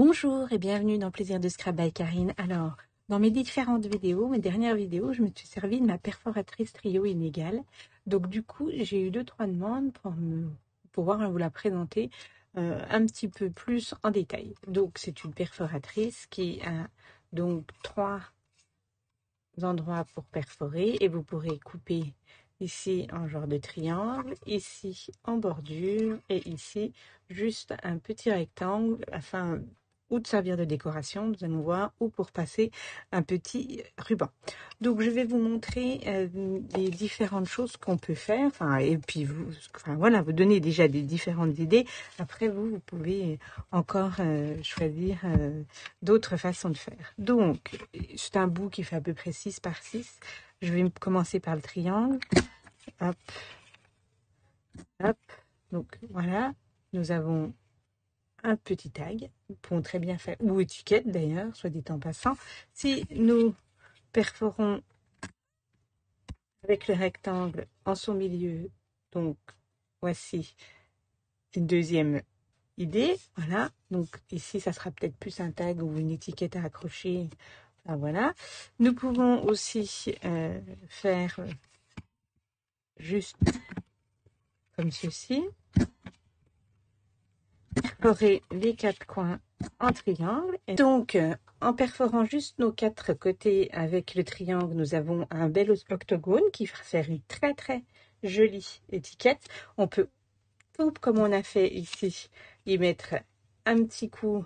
Bonjour et bienvenue dans Plaisir de Scrap by Karine. Alors, dans mes différentes vidéos, mes dernières vidéos, je me suis servi de ma perforatrice trio inégale. Donc du coup, j'ai eu 2-3 demandes pour pouvoir vous la présenter un petit peu plus en détail. Donc c'est une perforatrice qui a donc 3 endroits pour perforer et vous pourrez couper ici en genre de triangle, ici en bordure et ici juste un petit rectangle afin ou de servir de décoration, nous allons voir, ou pour passer un petit ruban. Donc je vais vous montrer les différentes choses qu'on peut faire, et puis voilà, vous donner déjà des différentes idées. Après vous pouvez encore choisir d'autres façons de faire. Donc c'est un bout qui fait à peu près 6 par 6. Je vais commencer par le triangle. Hop, hop. Donc voilà, nous avons un petit tag. Nous pouvons très bien faire, ou étiquette d'ailleurs, soit dit en passant. Si nous perforons avec le rectangle en son milieu, donc voici une deuxième idée. Voilà, donc ici ça sera peut-être plus un tag ou une étiquette à accrocher. Enfin, voilà. Nous pouvons aussi faire juste comme ceci. Perforer les 4 coins en triangle. Et donc, en perforant juste nos 4 côtés avec le triangle, nous avons un bel octogone qui va faire une très très jolie étiquette. On peut, tout comme on a fait ici, y mettre un petit coup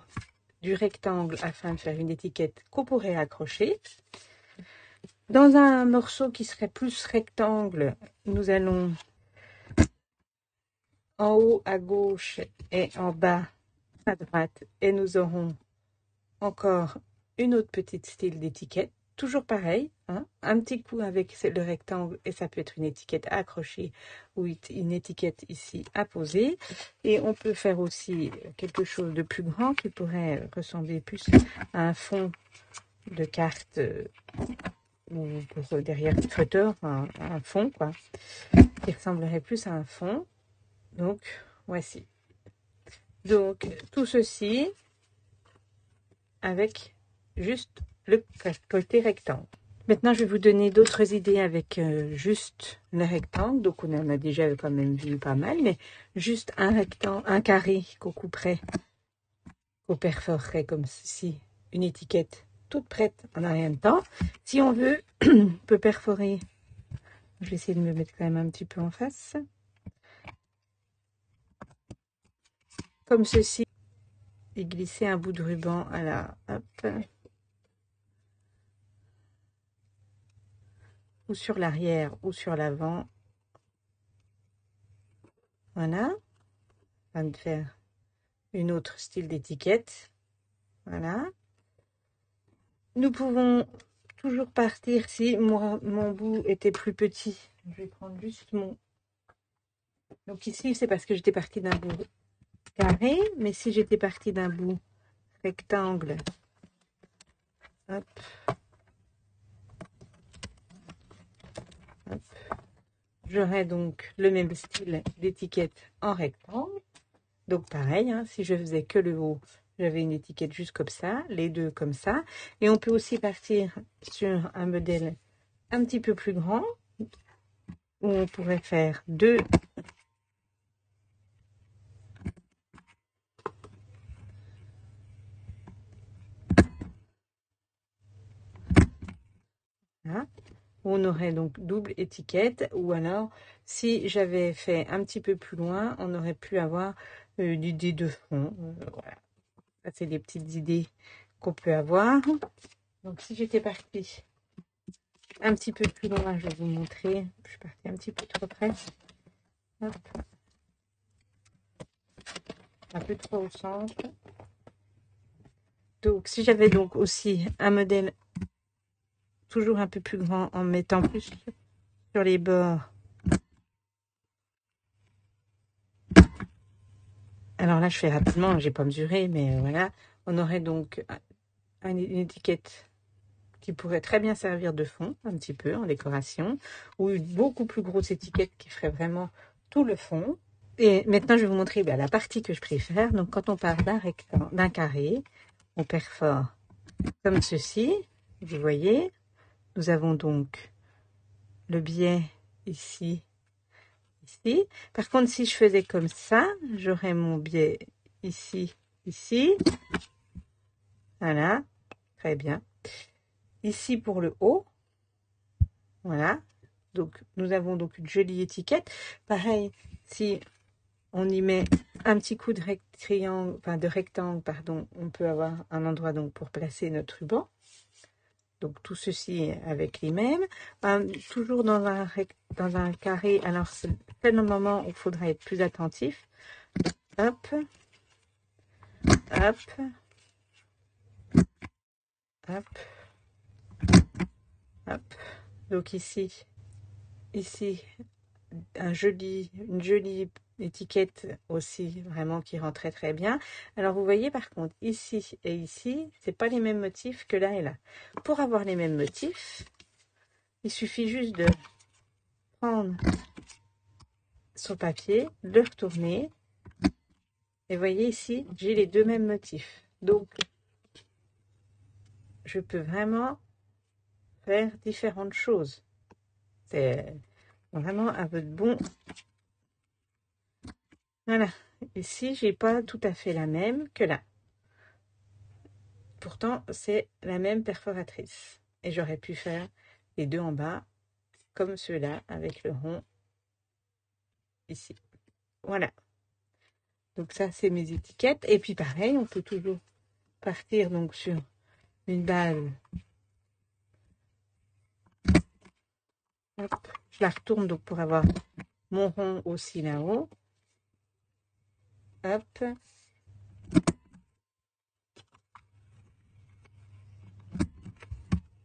du rectangle afin de faire une étiquette qu'on pourrait accrocher. Dans un morceau qui serait plus rectangle, nous allons en haut à gauche et en bas à droite et nous aurons encore une autre petite style d'étiquette, toujours pareil, hein, un petit coup avec le rectangle et ça peut être une étiquette accrochée ou une étiquette ici à poser. Et on peut faire aussi quelque chose de plus grand qui pourrait ressembler plus à un fond de carte ou pour derrière une photo, enfin, un fond quoi, qui ressemblerait plus à un fond. Donc voici. Donc tout ceci avec juste le côté rectangle. Maintenant, je vais vous donner d'autres idées avec juste le rectangle. Donc, on en a déjà quand même vu pas mal, mais juste un rectangle, un carré qu'on couperait, qu'on perforerait comme ceci, une étiquette toute prête en un rien de temps. Si on veut, on peut perforer. Je vais essayer de me mettre quand même un petit peu en face. Comme ceci. Et glisser un bout de ruban à la... Hop. Ou sur l'arrière ou sur l'avant. Voilà. Afin de faire une autre style d'étiquette. Voilà. Nous pouvons toujours partir si mon bout était plus petit. Je vais prendre juste mon... Donc ici, c'est parce que j'étais partie d'un bout carré, mais si j'étais partie d'un bout rectangle, hop, hop, j'aurais donc le même style d'étiquette en rectangle. Donc pareil, hein, si je faisais que le haut, j'avais une étiquette juste comme ça, les deux comme ça. Et on peut aussi partir sur un modèle un petit peu plus grand, où on pourrait faire deux. Hein, on aurait donc double étiquette, ou alors si j'avais fait un petit peu plus loin, on aurait pu avoir l'idée de fond. Voilà, ça c'est des petites idées qu'on peut avoir. Donc si j'étais partie un petit peu plus loin, je vais vous montrer. Je suis partie un petit peu trop près. Hop. Un peu trop au centre. Donc si j'avais donc aussi un modèle toujours un peu plus grand en mettant plus sur les bords. Alors là, je fais rapidement, j'ai pas mesuré, mais voilà. On aurait donc une étiquette qui pourrait très bien servir de fond, un petit peu en décoration, ou une beaucoup plus grosse étiquette qui ferait vraiment tout le fond. Et maintenant, je vais vous montrer la partie que je préfère. Donc, quand on part d'un carré, on perfore comme ceci. Vous voyez, nous avons donc le biais ici, ici. Par contre, si je faisais comme ça, j'aurais mon biais ici, ici. Voilà, très bien. Ici pour le haut, voilà. Donc, nous avons donc une jolie étiquette. Pareil, si on y met un petit coup de triangle, enfin de rectangle, pardon, on peut avoir un endroit donc pour placer notre ruban. Donc tout ceci avec les mêmes. Toujours dans un carré, alors c'est le moment où il faudra être plus attentif. Hop, hop, hop, hop. Donc ici, une jolie étiquette aussi, vraiment qui rend très très bien. Alors vous voyez par contre, ici et ici, c'est pas les mêmes motifs que là et là. Pour avoir les mêmes motifs, il suffit juste de prendre son papier, le retourner, et vous voyez ici, j'ai les deux mêmes motifs. Donc, je peux vraiment faire différentes choses. C'est vraiment un peu de bon. Voilà. Ici, j'ai pas tout à fait la même que là. Pourtant, c'est la même perforatrice. Et j'aurais pu faire les deux en bas, comme ceux-là, avec le rond ici. Voilà. Donc ça, c'est mes étiquettes. Et puis pareil, on peut toujours partir donc sur une base. Hop, je la retourne donc pour avoir mon rond aussi là-haut. Hop.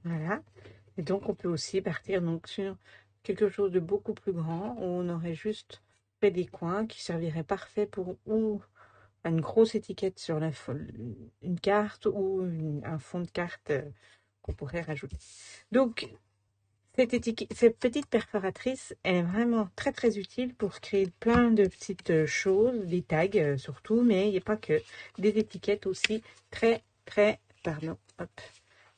Voilà. Et donc, on peut aussi partir donc sur quelque chose de beaucoup plus grand où on aurait juste fait des coins qui serviraient parfait pour ou une grosse étiquette sur une carte ou un fond de carte qu'on pourrait rajouter. Donc, cette petite perforatrice, elle est vraiment très très utile pour créer plein de petites choses, des tags surtout, mais il n'y a pas que, des étiquettes aussi très très, pardon, hop.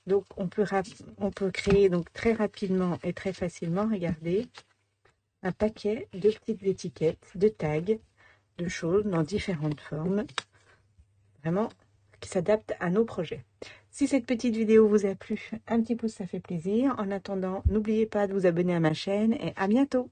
Donc on peut créer donc très rapidement et très facilement, regardez, un paquet de petites étiquettes, de tags, de choses dans différentes formes, vraiment qui s'adaptent à nos projets. Si cette petite vidéo vous a plu, un petit pouce ça fait plaisir. En attendant, n'oubliez pas de vous abonner à ma chaîne et à bientôt.